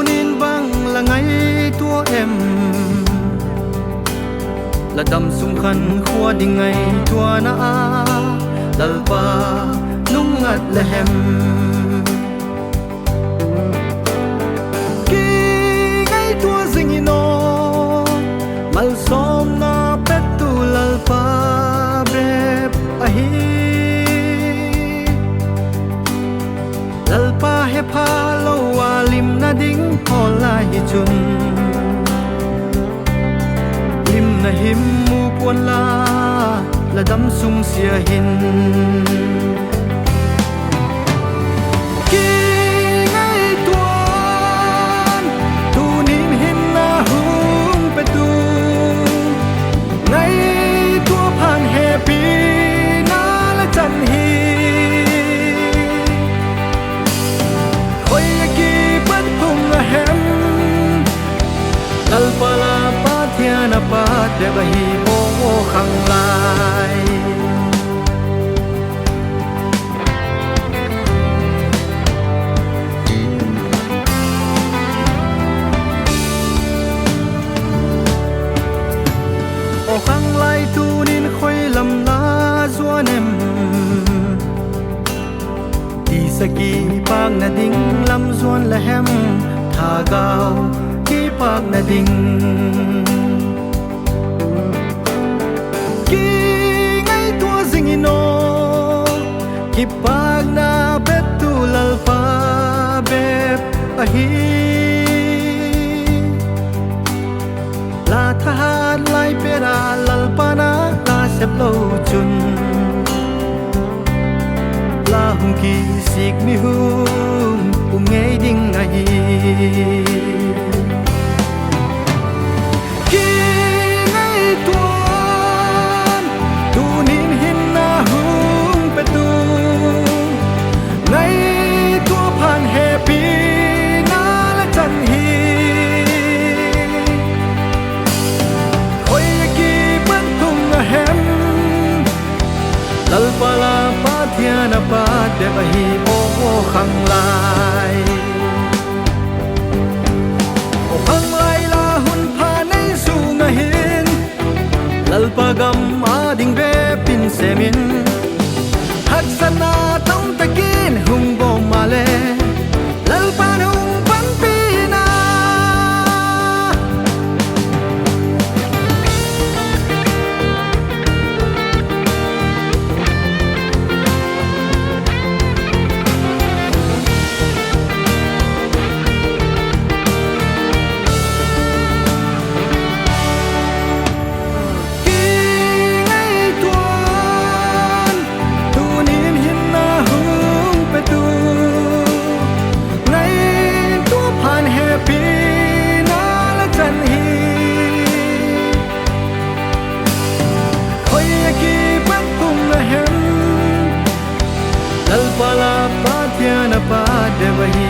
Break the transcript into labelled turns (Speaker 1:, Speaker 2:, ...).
Speaker 1: nín băng là ngày tua em là đầm sung khăn khua đi ngày tua na lalpa nung ngắt lehem ki ngày tua ding ino mal som na petu lalpa brep ahi lalpa he pha lo wa lim na ding hola hi chun lim na him mu pon la dam sung sia hin ki ngai tuan tu nin hin na hum pe tu ngai tua phan happy na la chan hi lalpala pathiana pat de bahi mo khang lai o khang lai tu nin khoi lam na zuan em ti saki pang na ding lam zuan la hem tha gao pak na ding ki ngai tua zing ino ki pak na betu lalpa bep ahi la thahat lai pera lalpa na la sep lo chun la hung ki sik mi hum ngai ding ai lalpala pathiana pat de bahi o khang lai la hun pha nei su nga hin lalpa gam ading be pin semin hak sana tong takin hung bo male lalpa hung pan pina lalpala pathiana pat de bahi